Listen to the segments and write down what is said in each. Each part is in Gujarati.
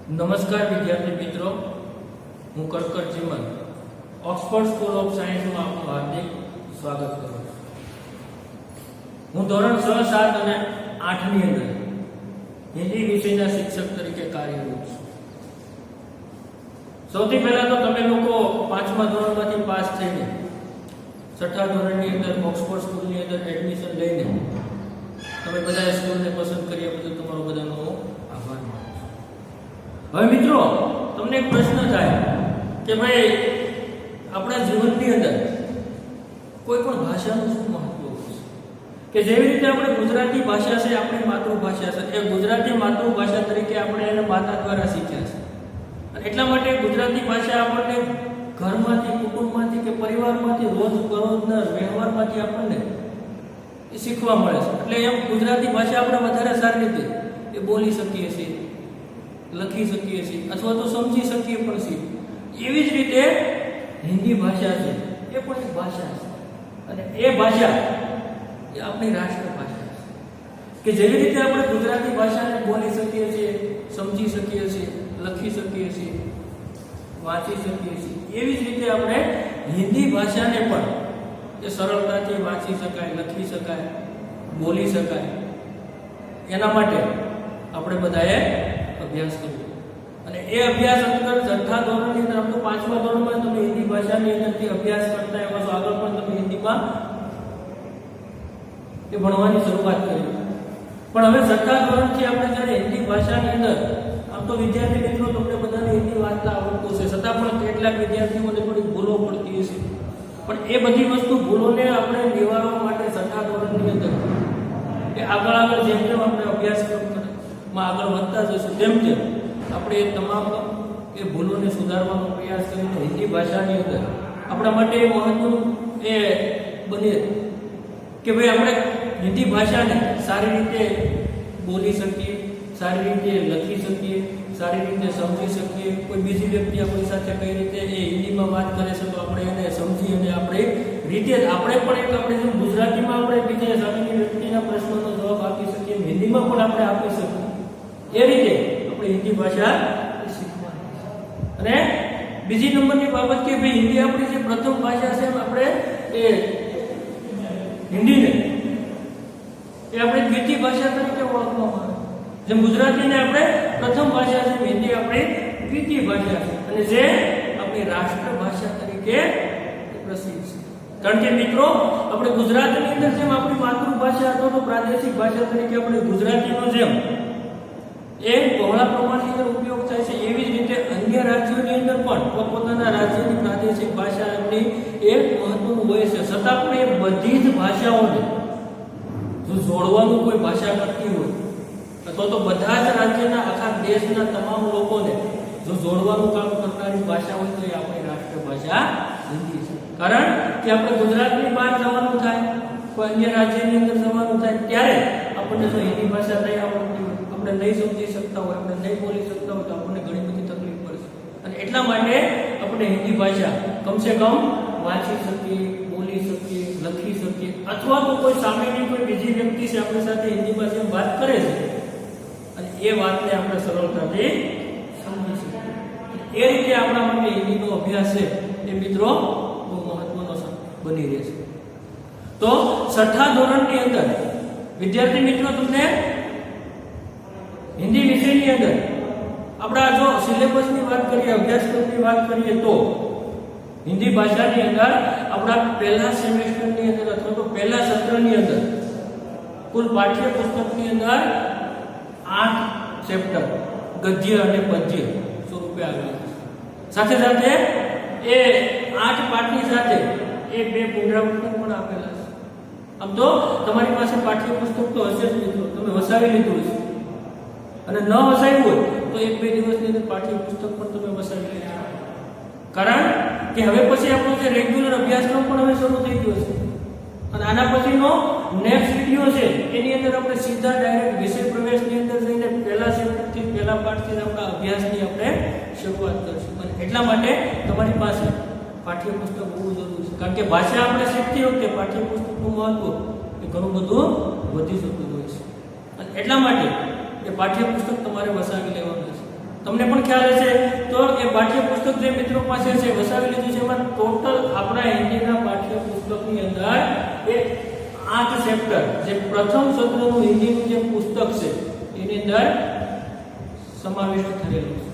નમસ્કાર વિદ્યાર્થી મિત્રો, હું કરકર ચીમન ઓક્સફર્ડ સ્કૂલ ઓફ સાયન્સમાં આપનું હાર્દિક સ્વાગત કરું છું. હું ધોરણ 6, 7 અને 8 ની અંદર હિન્દી વિષયના શિક્ષક તરીકે કાર્યરત છું. સૌથી પહેલા તો તમે લોકો 5મા ધોરણમાંથી પાસ થઈને 6ઠા ધોરણની અંદર ઓક્સફર્ડ સ્કૂલની અંદર એડમિશન લઈને તમે બધા સ્કૂલને પસંદ કર્યા બદલ તમારો બધાનો આભાર માનું છું. હવે મિત્રો, તમને એક પ્રશ્ન થાય કે ભાઈ આપણા જીવનની અંદર કોઈ પણ ભાષાનું શું મહત્વ છે? કે જેવી રીતે આપણે ગુજરાતી ભાષા છે, આપણી માતૃભાષા છે, એ ગુજરાતી માતૃભાષા તરીકે આપણે એને માતા દ્વારા શીખ્યા છે. અને એટલા માટે ગુજરાતી ભાષા આપણને ઘરમાંથી, કુટુંબમાંથી કે પરિવારમાંથી રોજબરોજના વ્યવહારમાંથી આપણને એ શીખવા મળે છે. એટલે એમ ગુજરાતી ભાષા આપણે વધારે સારી રીતે એ બોલી શકીએ છીએ, લખી શકીએ છીએ અથવા તો સમજી શકીએ પણ છીએ. એવી જ રીતે હિન્દી ભાષા છે, એ પણ એક ભાષા છે. અને એ ભાષા એ આપણી રાષ્ટ્રભાષા છે. કે જેવી રીતે આપણે ગુજરાતી ભાષાને બોલી શકીએ છીએ, સમજી શકીએ છીએ, લખી શકીએ છીએ, વાંચી શકીએ છીએ, એવી જ રીતે આપણે હિન્દી ભાષાને પણ એ સરળતાથી વાંચી શકાય, લખી શકાય, બોલી શકાય. એના માટે આપણે બધાએ અભ્યાસ કરવો. અને એ અભ્યાસ અંદર 6ઠા ધોરણની અંદર, આમ તો 5મા ધોરણમાં તમે હિન્દી ભાષાની અંદરથી અભ્યાસ કરતા એવા તો આગળ પણ તમે હિન્દીમાં એ ભણવાની શરૂઆત કરી. પણ હવે 6ઠા ધોરણથી આપણે જ્યારે હિન્દી ભાષાની અંદર, આમ તો વિદ્યાર્થી મિત્રો તમને બધાને હિન્દી વાંચતા આવડતું છે, છતાં પણ કેટલાક વિદ્યાર્થીઓને થોડી ભૂલો પડતી હશે. પણ એ બધી વસ્તુ ભૂલોને આપણે નિવારવા માટે 6ઠા ધોરણની અંદર એ આગળ જેમ જેમ આપણે અભ્યાસક્રમમાં આગળ વધતા જશું તેમ તેમ આપણે એ તમામ એ ભૂલોને સુધારવાનો પ્રયાસ કરીને હિન્દી ભાષાની અંદર આપણા માટે એ મહત્વનું એ બને કે ભાઈ આપણે હિન્દી ભાષાને સારી રીતે બોલી શકીએ, સારી રીતે લખી શકીએ, સારી રીતે સમજી શકીએ. કોઈ બીજી વ્યક્તિ આપણી સાથે કઈ રીતે એ હિન્દીમાં વાત કરે છે તો આપણે એને સમજી અને આપણે રીતે આપણે પણ એક આપણે જેમ ગુજરાતીમાં આપણે બીજા સામેની વ્યક્તિના પ્રશ્નોનો જવાબ આપી શકીએ, હિન્દીમાં પણ આપણે આપી શકીએ. એ રીતે આપણે હિન્દી ભાષા શીખવાની. અને બીજી નંબરની બાબત કે ભાઈ હિન્દી આપણી જે પ્રથમ ભાષા છે, આપણે એ હિન્દીને એ આપણે દ્વિતીય ભાષા તરીકે ઓળખવામાં આવે. જેમ ગુજરાતીને આપણે પ્રથમ ભાષા છે, હિન્દી આપણી દ્વિતીય ભાષા છે અને જે આપણી રાષ્ટ્રભાષા તરીકે પ્રસિદ્ધ છે. કારણ કે મિત્રો, આપણે ગુજરાતની અંદર જેમ આપણી માતૃભાષા અથવા તો પ્રાદેશિક ભાષા તરીકે આપણે ગુજરાતીનો જેમ એ બહોળા પ્રમાણની અંદર ઉપયોગ થાય છે, એવી જ રીતે અન્ય રાજ્યોની અંદર પણ પોતાના રાજ્યની પ્રાદેશિક ભાષા એમની એક મહત્વનું હોય છે. છતાં પણ એ બધી જ ભાષાઓને જો જોડવાનું કોઈ ભાષા કરતી હોય અથવા તો બધા જ રાજ્યના આખા દેશના તમામ લોકોને જો જોડવાનું કામ કરનારી ભાષા હોય તો એ આપણી રાષ્ટ્રભાષા હિન્દી છે. કારણ કે આપણે ગુજરાતની બહાર જવાનું થાય, કોઈ અન્ય રાજ્યની અંદર જવાનું થાય, ત્યારે આપણને જો હિન્દી ભાષા નહીં આવડતી હોય, આપણે નહીં સમજી શકતા હોય, આપણે નહીં બોલી શકતા હોય તો આપણને ઘણી બધી તકલીફ પડશે. અને એટલા માટે આપણે હિન્દી ભાષા કમસે કમ વાંચી શકીએ, બોલી શકીએ, લખી શકીએ, અથવા તો કોઈ સામેની કોઈ બીજી વ્યક્તિ છે આપણી સાથે હિન્દી ભાષામાં વાત કરે છે અને એ વાતને આપણે સરળતાથી સમજી શકીએ. એ રીતે આપણા માટે હિન્દીનો અભ્યાસ છે એ મિત્રો બહુ મહત્વનો બની રહેશે. તો 6ઠા ધોરણની અંદર વિદ્યાર્થી મિત્રો તમને હિન્દી વિષયની અંદર આપણા જો સિલેબસની વાત કરીએ, અભ્યાસક્રમની વાત કરીએ તો હિન્દી ભાષાની અંદર આપણા પહેલા સેમેસ્ટરની અંદર અથવા તો પહેલા સત્રની અંદર કુલ પાઠ્યપુસ્તકની અંદર 8 ચેપ્ટર ગદ્ય અને પદ્ય સ્વરૂપે આવેલા છે. સાથે સાથે એ 8 પાઠની સાથે એ 2 પુનરાવર્તન પણ આપેલા છે. આમ તો તમારી પાસે પાઠ્યપુસ્તક તો હશે જ મિત્રો, તમે વસાવી લીધું છે. અને ન વસાવ્યું હોય તો 1-2 દિવસની અંદર પાઠ્યપુસ્તક પણ તમે વસાવી લેજો. કારણ કે હવે પછી આપણો જે રેગ્યુલર અભ્યાસક્રમ પણ હવે શરૂ થઈ ગયો છે અને આના પછીનો નેક્સ્ટ વિડિયો છે એની અંદર આપણે સીધા ડાયરેક્ટ વિષય પ્રવેશની અંદર જઈને પહેલા ચેપ્ટરથી પહેલા પાઠથી આપણા અભ્યાસની આપણે શરૂઆત કરીશું. અને એટલા માટે તમારી પાસે પાઠ્યપુસ્તક હોવું જરૂરી છે. કારણ કે ભાષા આપણે શીખતી વખતે પાઠ્યપુસ્તકનું મહત્વ એ ઘણું બધું વધી જતું હોય છે. અને એટલા માટે એ પાઠ્યપુસ્તક તમારે વસાવી લેવાનું છે. તમને પણ ખ્યાલ હશે. તો એ પાઠ્યપુસ્તક જે મિત્રો પાસે છે વસાવી લીધું છે, એમાં ટોટલ આપણા હિન્દીના પાઠ્યપુસ્તકની અંદર એ 8 ચેપ્ટર, જે પ્રથમ સત્રનું હિન્દીનું જે પુસ્તક છે એની અંદર સમાવિષ્ટ થયેલું છે.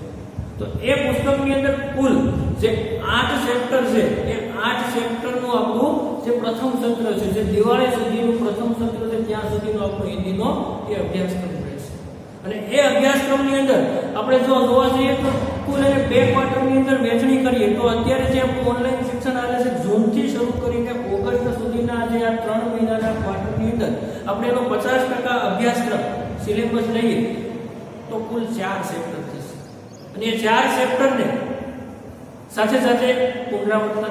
તો એ પુસ્તકની અંદર કુલ જે 8 ચેપ્ટર છે, એ 8 ચેપ્ટરનું આપણું જે પ્રથમ સત્ર છે, જે દિવાળી સુધીનું પ્રથમ સત્ર છે, ત્યાં સુધીનો આપણો હિન્દીનો એ અભ્યાસક્રમ રહેશે. અને એ અભ્યાસક્રમની અંદર આપણે જો જોવા જઈએ તો કુલ એને 2 ક્વાર્ટરની અંદર વહેંચણી કરીએ તો અત્યારે જે આપણું ઓનલાઈન શિક્ષણ આવે છે, જૂનથી શરૂ કરીને ઓગસ્ટ સુધીના જે આ 3 મહિનાના ક્વાર્ટરની અંદર આપણે એનો 50% અભ્યાસક્રમ સિલેબસ લઈએ તો કુલ 4 ચેપ્ટર થશે. અને એ 4 ચેપ્ટરને સાથે સાથે પુનરાવર્તન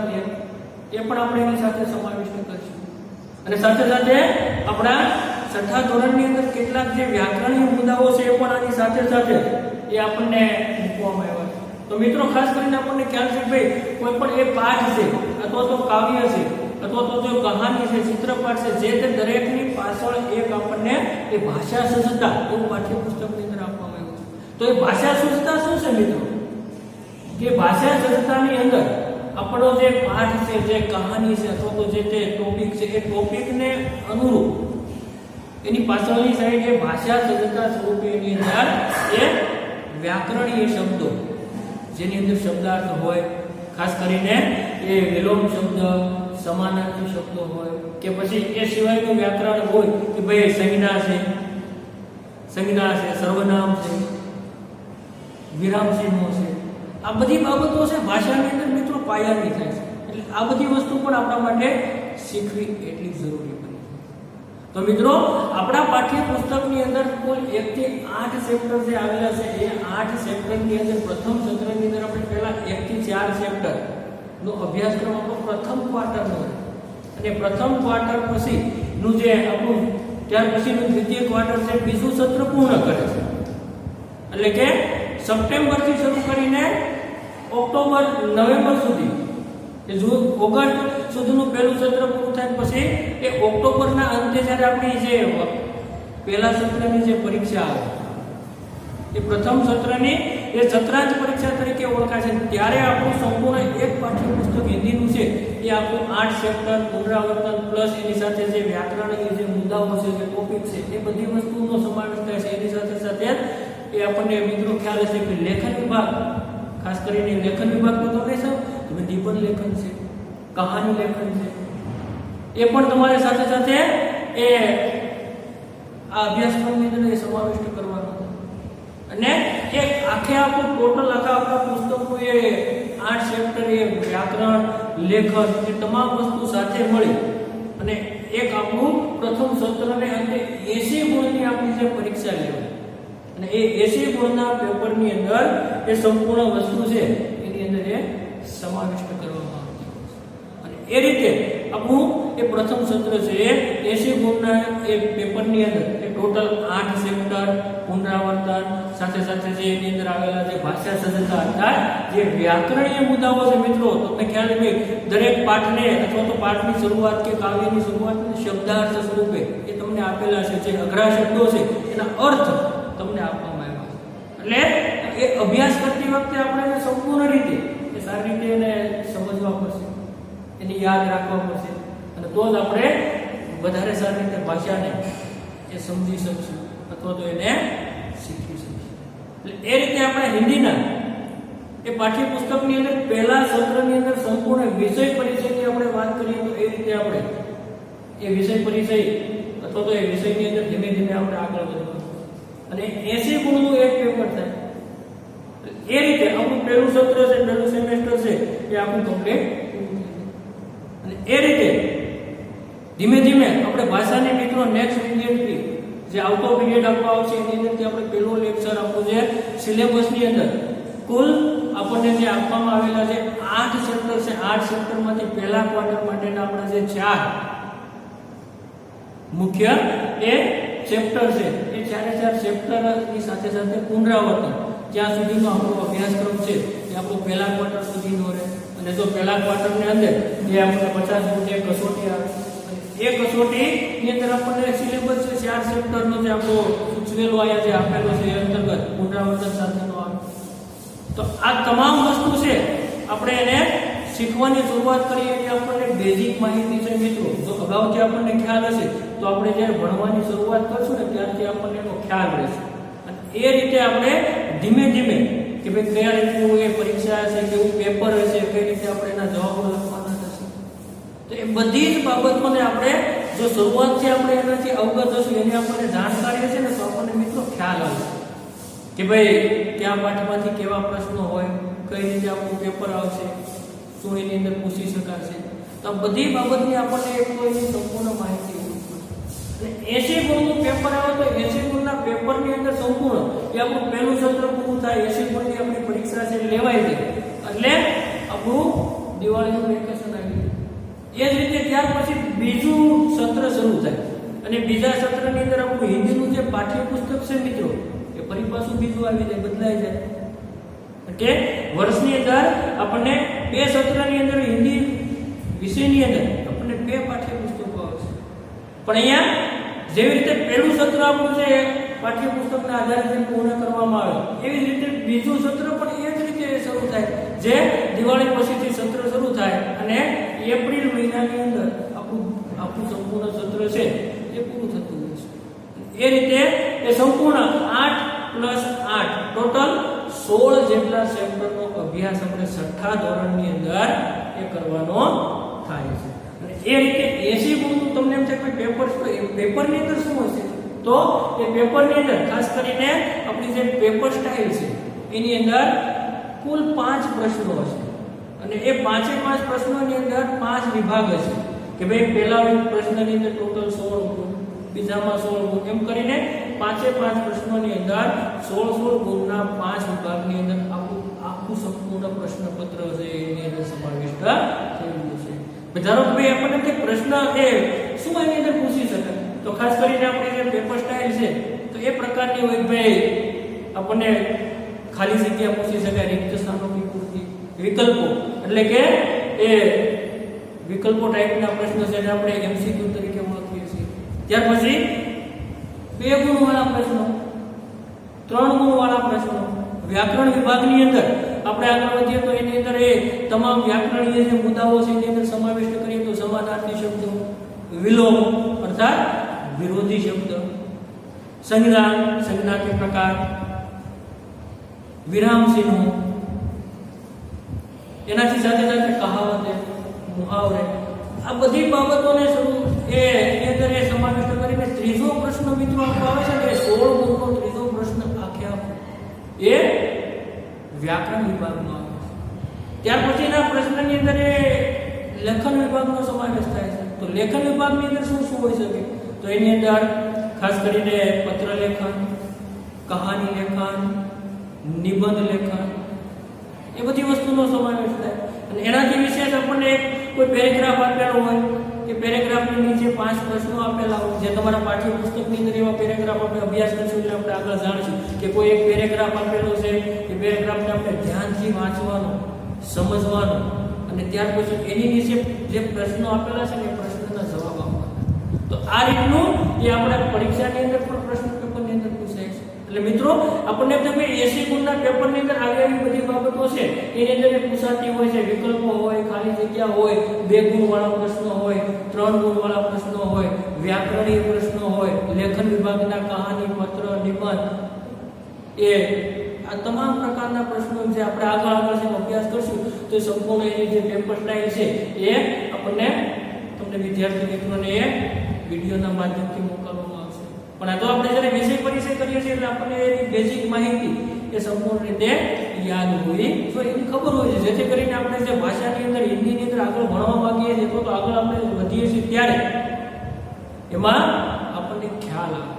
એ પણ આપણે એની સાથે સમાવિષ્ટ કરીશું. અને સાથે સાથે આપણા 6થા ધોરણની અંદર કેટલાક જે વ્યાકરણીય મુદ્દાઓ છે એ પણ આની સાથે સાથે એ આપણને મૂકવામાં આવ્યા છે. તો મિત્રો ખાસ કરીને આપણને ખ્યાલ છે ભાઈ કોઈ પણ એ પાઠ છે અથવા તો કાવ્ય છે અથવા તો જો કહાની છે, ચિત્રપાઠ છે, જે તે દરેકની પાછળ એક આપણને એ ભાષા સજ્જતા એવું પાઠ્યપુસ્તકની અંદર આપવામાં આવ્યું છે. તો એ ભાષા સજ્જતા શું છે મિત્રો? કે ભાષા સજ્જતાની અંદર આપણો જે પાઠ છે, જે કહાની છે અથવા તો જે તે ટોપિક છે, એ ટોપિકને અનુરૂપ એની પાછળની સાઈડ એ ભાષા સજ્જતા સ્વરૂપે એની અંદર એ વ્યાકરણીય શબ્દો, જેની અંદર શબ્દાર્થ હોય, ખાસ કરીને એ વિલોમ શબ્દ, સમાનાર્થી શબ્દો હોય કે પછી એ સિવાયનું વ્યાકરણ હોય કે ભાઈ સંજ્ઞા છે, સર્વનામ છે, વિરામ ચિહ્નો છે, આ બધી બાબતો છે ભાષાની અંદર મિત્રો પાયાની થાય છે. એટલે આ બધી વસ્તુ પણ આપણા માટે શીખવી એટલી જરૂરી બની. તો મિત્રો આપણા પાઠ્યપુસ્તકની અંદર કુલ 1 થી 8 ચેપ્ટર જે આવેલા છે, એ 8 ચેપ્ટરની અંદર પ્રથમ સત્રની અંદર આપણે પહેલા 1 થી 4 ચેપ્ટર નો અભ્યાસક્રમ આપણો પ્રથમ ક્વાર્ટરનો હોય. અને પ્રથમ ક્વાર્ટર પછી નું જે આપણું ત્યાર પછીનું દ્વિતીય ક્વાર્ટર છે, બીજું સત્ર પૂર્ણ કરે છે. એટલે કે સપ્ટેમ્બર થી શરૂ કરીને ઓક્ટોબર, નવેમ્બર સુધી, કે જૂન, ઓગસ્ટ સુધીનું પહેલું સત્ર પૂરું થાય પછી એ ઓક્ટોબરના અંતે જ્યારે આપણી જે પહેલા સત્રની જે પરીક્ષા આવે, એ પ્રથમ સત્રની એ સત્રાંત પરીક્ષા તરીકે ઓળખાય છે, ત્યારે આપણું સંપૂર્ણ એક પાઠ્યપુસ્તક હિન્દીનું છે એ આપણું 8 ચેપ્ટર પુનરાવર્તન પ્લસ એની સાથે જે વ્યાકરણીય જે મુદ્દાઓ છે, જે ટોપિક છે, એ બધી વસ્તુનો સમાવેશ થાય છે. એની સાથે સાથે એ આપણને મિત્રો ખ્યાલ હશે કે લેખન વિભાગ, ખાસ કરીને લેખન વિભાગનો તમને તમે નિબંધ લેખન છે, કહાની લેખન છે, એ પણ તમારે સાથે સાથે એ આ અભ્યાસક્રમની અંદર એ સમાવિષ્ટ કરવાનો. અને એ આખે આખું ટોટલ આપણા પુસ્તકનું એ 8 ચેપ્ટર, એ વ્યાકરણ, લેખન, એ તમામ વસ્તુ સાથે મળી અને એક આપણું પ્રથમ સત્રને અંતે 80 ગુણની આપણી જે પરીક્ષા લેવાય અને એ 80 ગુણના પેપરની અંદર એ સંપૂર્ણ વસ્તુ છે એની અંદર એ સમાવિષ્ટ કરવામાં આવતી અને એ રીતે આપણું એ પ્રથમ સત્ર છે એ 80 ગુણના એ પેપરની અંદર એ ટોટલ 8 ચેપ્ટર પુનરાવર્તન સાથે સાથે જે એની અંદર આવેલા જે ભાષા સજ્જતા હતા, જે વ્યાકરણીય મુદ્દાઓ છે મિત્રો, તમને ખ્યાલ છે દરેક પાઠને અથવા તો પાઠની શરૂઆત કે કાવ્યની શરૂઆત શબ્દાર્થ સ્વરૂપે એ તમને આપેલા છે. જે અઘરા શબ્દો છે એના અર્થ તમને આપવામાં આવ્યા છે. એટલે એ અભ્યાસ કરતી વખતે આપણે સંપૂર્ણ રીતે એ સારી રીતે એને સમજવા પડશે, એને યાદ રાખવા પડશે અને તો જ આપણે વધારે સારી રીતે ભાષાને એ સમજી શકશું અથવા તો એને શીખી શકશું. એટલે એ રીતે આપણે હિન્દીના એ પાઠ્યપુસ્તકની અંદર પહેલા સત્રની અંદર સંપૂર્ણ વિષય પરિચયની આપણે વાત કરીએ તો એ રીતે આપણે એ વિષય પરિચય અથવા તો એ વિષયની અંદર ધીમે ધીમે આપણે આગળ વધવાનું અને 80 ગુણનું એક પેપર થાય. એ રીતે આપણું પહેલું સત્ર છે, પહેલું સેમેસ્ટર છે એ આપણું કમ્પ્લીટ અને એ રીતે ધીમે ધીમે આપણે ભાષાની મિત્રો નેક્સ્ટ પીરિયડથી જે આવતો પીરિયડ આપવા આવશે એની અંદરથી આપણે પહેલો લેક્ચર આપણું જે સિલેબસની અંદર કુલ આપણને જે આપવામાં આવેલા છે 8 ચેપ્ટર છે, 8 ચેપ્ટરમાંથી પહેલા ક્વાર્ટર માટેના આપણા જે 4 મુખ્ય એ ચેપ્ટર છે, એ 4 ચેપ્ટરની સાથે સાથે પુનરાવર્તન જ્યાં સુધીનો આપણો અભ્યાસક્રમ છે એ આપણો પહેલા ક્વાર્ટર સુધીનો રહે. અને જો પહેલા ક્વાર્ટરની અંદર જે આપણે 50 ગુણની કસોટી આવે એ કસોટીની અંદર આપણને સિલેબસ છે 4 ચેપ્ટરનો જે આપણો સૂચવેલો અહીંયા જે આપેલો છે એ અંતર્ગત પુનરાવર્તન સાથેનો આવે તો આ તમામ વસ્તુ છે આપણે એને શીખવાની શરૂઆત કરીએ એટલે આપણને બેઝિક માહિતી છે મિત્રો. જો અગાઉથી આપણને ખ્યાલ હશે તો આપણે જ્યારે ભણવાની શરૂઆત કરશું ને ત્યારથી આપણને એનો ખ્યાલ રહેશે. અને એ રીતે આપણે ધીમે ધીમે કે ભાઈ કયા રીતનું એ પરીક્ષા હશે, કેવું પેપર હશે, કઈ રીતે આપણે એના જવાબો લખવાના થશે, તો એ બધી જ બાબતોને આપણે જો શરૂઆતથી આપણે એનાથી અવગત હશું, એની આપણને જાણકારી હશે ને તો આપણને મિત્રો ખ્યાલ આવશે કે ભાઈ કયા પાઠમાંથી કેવા પ્રશ્નો હોય, કઈ રીતે આપણું પેપર આવશે, શું એની અંદર પૂછી શકાશે. તો આ બધી બાબતની આપણને એક તો એની સંપૂર્ણ માહિતી હોય. અને 80 ગુણનું પેપર આવે તો 80 ગુણના પેપરની અંદર સંપૂર્ણ એ આપણું પહેલું સત્ર પૂરું થાય, 80 ગુણની આપણી પરીક્ષા છે લેવાઈ જાય એટલે આપણું દિવાળીનું વેકેશન આવી જાય. એ જ રીતે ત્યાર પછી બીજું સત્ર શરૂ થાય અને બીજા સત્રની અંદર આપણું હિન્દીનું જે પાઠ્યપુસ્તક છે મિત્રો એ ફરી પાછું બીજું આવી જાય, બદલાઈ જાય. કે વર્ષની અંદર આપણને બે સત્રની અંદર હિન્દી વિષયની અંદર આપણને બે પાઠ્યપુસ્તકો આવશે. પણ અહીંયા જેવી રીતે પહેલું સત્ર આપણું છે પાઠ્યપુસ્તકના આધારે પૂર્ણ કરવામાં આવે, એવી જ રીતે બીજું સત્ર પણ એ જ રીતે શરૂ થાય, જે દિવાળી પછીથી સત્ર શરૂ થાય અને એપ્રિલ મહિનાની અંદર આપણું સંપૂર્ણ સત્ર છે એ પૂરું થતું હોય છે. એ રીતે એ સંપૂર્ણ 8+8 ટોટલ 16 જેટલા ચેપ્ટરનો અભ્યાસ આપણે 6થા ધોરણની અંદર એ કરવાનો થાય છે. અને એ રીતે 80 ગુણનું તમને એમ થાય કે પેપરની અંદર શું હશે, તો એ પેપરની અંદર ખાસ કરીને આપણી જે પેપર સ્ટાઇલ છે એની અંદર કુલ 5 પ્રશ્નો હશે. અને એ 5 પ્રશ્નોની અંદર 5 વિભાગ હશે કે ભાઈ પહેલા પ્રશ્નની અંદર ટોટલ 16 ગુણ, બીજામાં 16 ગુણ, એમ કરીને 5 પ્રશ્નોની અંદર 16 ગુણના 5 વિભાગની અંદર આખું સંપૂર્ણ પ્રશ્નપત્ર છે એની અંદર સમાવિષ્ટ થયેલું છે. ધારો કે ભાઈ આપણને કે પ્રશ્ન એ શું એની અંદર પૂછી શકાય, તો ખાસ કરીને આપણી જે પેપર સ્ટાઇલ છે તો એ પ્રકારની હોય ભાઈ આપણને ખાલી જગ્યા પૂછી શકાય, રિક્ત સ્થાનોની પૂર્તિ, વિકલ્પો એટલે કે એ વિકલ્પો ટાઈપના પ્રશ્નો છે જે આપણે એમસીક્યુ તરીકે ઓળખીએ છીએ. ત્યાર પછી 2 ગુણવાળા પ્રશ્નો, 3 ગુણવાળા પ્રશ્નો. વ્યાકરણ વિભાગની અંદર આપણે આગળ વધીએ તો એની અંદર એ તમામ વ્યાકરણીય જે મુદ્દાઓ છે એની અંદર સમાવિષ્ટ કરીએ તો સમાનાર્થી શબ્દો, વિલોમ અર્થાત વિરોધી શબ્દ, સંજ્ઞા કે પ્રકાર, વિરામ ચિહ્નો, એનાથી સાથે સાથે કહાવત, મુહાવરે, આ બધી બાબતોને એની અંદર એ સમાવિષ્ટ કરીને ત્રીજો પ્રશ્ન મિત્રો આપણો આવે છે કે 16 ગુણનો ત્રીજો પ્રશ્ન આખે એ વ્યાકરણ વિભાગનો આવે છે. ત્યાર પછીના પ્રશ્નની અંદર એ લેખન વિભાગનો સમાવેશ થાય છે. તો લેખન વિભાગની અંદર શું હોઈ શકે, તો એની અંદર ખાસ કરીને પત્ર લેખન, કહાની લેખન, નિબંધ લેખન, એ બધી વસ્તુનો સમાવેશ થાય. અને એનાથી વિશેષ આપણને કોઈ પેરેગ્રાફ આપેલો હોય કે પેરેગ્રાફની નીચે 5 પ્રશ્નો આપેલા હોય, જે તમારા પાઠ્યપુસ્તકની અંદર એવા પેરેગ્રાફ આપણે અભ્યાસ કરશું એટલે આપણે આગળ જાણીશું કે કોઈ એક પેરેગ્રાફ આપેલો છે, એ પેરેગ્રાફને આપણે ધ્યાનથી વાંચવાનો, સમજવાનો અને ત્યાર પછી એની નીચે જે પ્રશ્નો આપેલા છે ને એ પ્રશ્નના જવાબ આપવાના. તો આ રીતનું એ આપણે પરીક્ષાની અંદર પણ પ્રશ્ન પેપરની અંદર પૂછાય છે. એટલે મિત્રો આપણને તમે 80 ગુણના પેપરની અંદર આવી બધી બાબતો છે એની અંદર પૂછાતી હોય છે. વિકલ્પો હોય, ખાલી જગ્યા હોય, 2 ગુણવાળા પ્રશ્નો હોય, 3 ગુણવાળા પ્રશ્નો હોય, વ્યાકરણીય પ્રશ્નો હોય, લેખન વિભાગના કહાની, પત્ર, નિબંધ, એ આ તમામ પ્રકારના પ્રશ્નો જે આપણે આગળ છે અભ્યાસ કરશું તો સંપૂર્ણ એની જે પેપર સ્ટાઇલ છે એ આપણને તમને વિદ્યાર્થી મિત્રોને એ વિડીયોના માધ્યમથી મોકલવામાં આવશે. પણ આ તો આપણે જ્યારે વિષય પરિચય કરીએ છીએ એટલે આપણને એની બેઝિક માહિતી એ સંપૂર્ણ રીતે યાદ હોવી જોઈએ, એની ખબર હોય છે, જેથી કરીને આપણે જે ભાષાની અંદર હિન્દીની અંદર આગળ ભણવા માંગીએ છીએ તો આગળ આપણે વધીએ છીએ ત્યારે એમાં આપણને ખ્યાલ આવે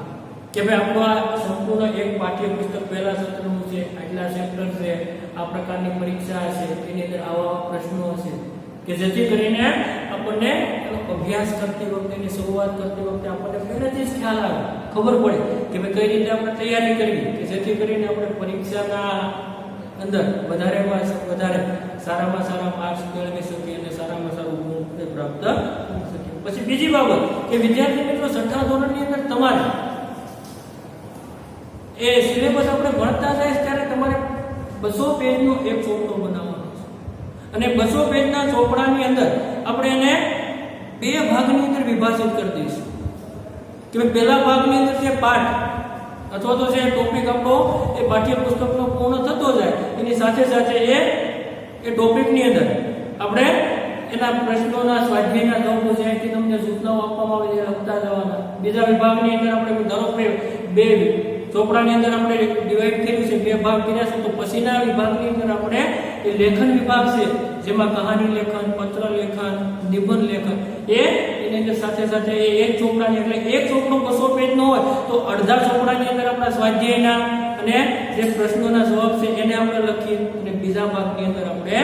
કે ભાઈ આપણું આ સંપૂર્ણ એક પાઠ્યપુસ્તક પહેલા સત્રનું છે, આટલા ચેપ્ટર છે, આ પ્રકારની પરીક્ષા હશે, એની અંદર આવા પ્રશ્નો હશે કે જેથી કરીને આપણને અભ્યાસ કરતી વખતે, એની શરૂઆત કરતી વખતે આપણને પહેલેથી જ ખ્યાલ આવે, ખબર પડે કે ભાઈ કઈ રીતે આપણે તૈયારી કરવી કે જેથી કરીને આપણે પરીક્ષાના અંદર વધારે સારામાં સારા માર્ક્સ મેળવી શકીએ અને સારામાં સારું ગુણ પ્રાપ્ત કરી શકીએ. પછી બીજી બાબત કે વિદ્યાર્થી મિત્રો 6થા ધોરણની અંદર તમારે એ સિલેબસ આપણે ભણતા જાય ત્યારે તમારે 200 પેજનો એક ચોપડો બનાવવાનો છે અને 200 પેજના ચોપડાની અંદર આપણે એને બે ભાગની અંદર વિભાજિત કરી દઈશું કે પહેલા ભાગની અંદર જે પાઠ અથવા તો જે ટોપિક આપણો એ પાઠ્યપુસ્તકનો પૂર્ણ થતો જાય એની સાથે સાથે એ ટોપિકની અંદર આપણે એના પ્રશ્નોના સ્વાધ્યાયના જવાબો છે કે તમને સૂચનાઓ આપવામાં આવે છે લખતા જવાના. બીજા વિભાગની અંદર આપણે ધારો કે બે ચોપડાની અંદર આપણે ડિવાઈડ કર્યું છે, બે ભાગ કર્યા છે, તો પછીના વિભાગની અંદર આપણે એ લેખન વિભાગ છે જેમાં કહાની લેખન, પત્ર લેખન, નિબંધ લેખન એની અંદર સાથે સાથે એ એક ચોપડાની એટલે એક ચોપડો 200 પેજનો હોય તો અડધા ચોપડાની અંદર આપણા સ્વાધ્યાયના અને જે પ્રશ્નોના જવાબ છે એને આપણે લખીએ અને બીજા ભાગની અંદર આપણે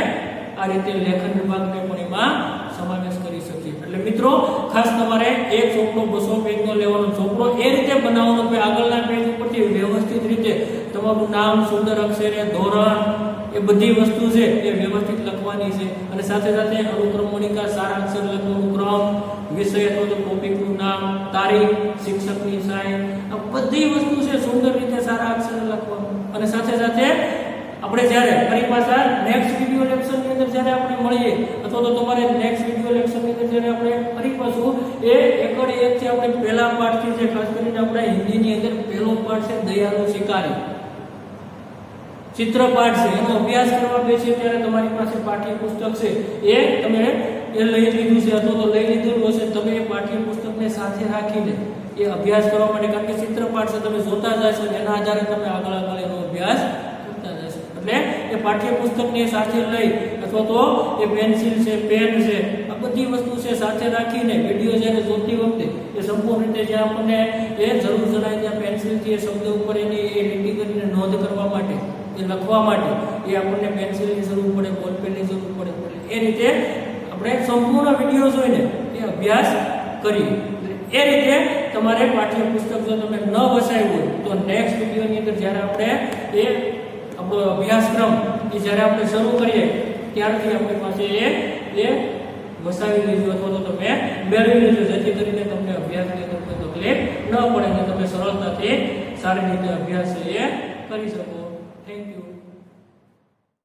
આ રીતે લેખન વિભાગને પણ એમાં સમાવેશ કરી શકીએ. એટલે મિત્રો ખાસ તમારે એક ચોપડો 200 પેજનો લેવાનો, ચોપડો એ રીતે બનાવવાનો કે આગળના પેજ ઉપરથી વ્યવસ્થિત રીતે તમારું નામ સુંદર અક્ષરે, ધોરણ, એ બધી વસ્તુ છે એ વ્યવસ્થિત લખવાની છે અને સાથે સાથે અનુક્રમણિકા, સારા અક્ષર લખવાનું, ક્રમ, વિષય અથવા તો ટોપિકનું નામ, તારીખ, શિક્ષકની સાઇન, આ બધી વસ્તુ છે સુંદર રીતે સારા અક્ષરે લખવાનું. અને સાથે સાથે આપણે જ્યારે ફરી પાછા નેક્સ્ટ વિડિયો લેક્ચરની અંદર જ્યારે આપણે મળીએ અથવા તો તમારે નેક્સ્ટ વિડિયો લેક્ચરની અંદર જ્યારે આપણે ફરી પાછું એ એકડ એક છે આપણે પહેલા પાઠથી જે ખાસ કરીને આપણે હિન્દીની અંદર પહેલો પાઠ છે દયાનો શિકારી, ચિત્રપાઠ છે, એનો અભ્યાસ કરવા બેસીએ ત્યારે તમારી પાસે પાઠ્યપુસ્તક છે એ તમે એ લઈ લીધું છે અથવા તો લઈ લીધેલું હશે, તમે એ પાઠ્યપુસ્તકને સાથે રાખીને એ અભ્યાસ કરવા માટે, કારણ કે ચિત્રપાઠ છે તમે જોતા જશો અને એના આધારે તમે આગળ એનો અભ્યાસ કરતા જશો. એટલે એ પાઠ્યપુસ્તકને સાથે લઈ અથવા તો એ પેન્સિલ છે, પેન છે, આ બધી વસ્તુ છે સાથે રાખીને વિડીયો જ્યારે જોતી વખતે એ સંપૂર્ણ રીતે જ્યાં આપણને એ જરૂર જણાય ત્યાં પેન્સિલથી એ શબ્દ ઉપર એની એ લીટી કરીને નોંધ કરવા માટે, એ લખવા માટે એ આપણને પેન્સિલની જરૂર પડે, બોલપેનની જરૂર પડે. એ રીતે આપણે સંપૂર્ણ વિડીયો જોઈને એ અભ્યાસ કરીએ. એ રીતે તમારે પાઠ્યપુસ્તક જો તમે ન વસાવ્યું હોય તો નેક્સ્ટ વિડીયોની અંદર જ્યારે આપણે એ આપણો અભ્યાસક્રમ એ જ્યારે આપણે શરૂ કરીએ ત્યારથી આપણી પાસે એ વસાવી લેજો અથવા તો તમે મેળવી લેજો, જેથી કરીને તમને અભ્યાસની અંદર કોઈ તકલીફ ન પડે અને તમે સરળતાથી સારી રીતે અભ્યાસ એ કરી શકો. Thank you.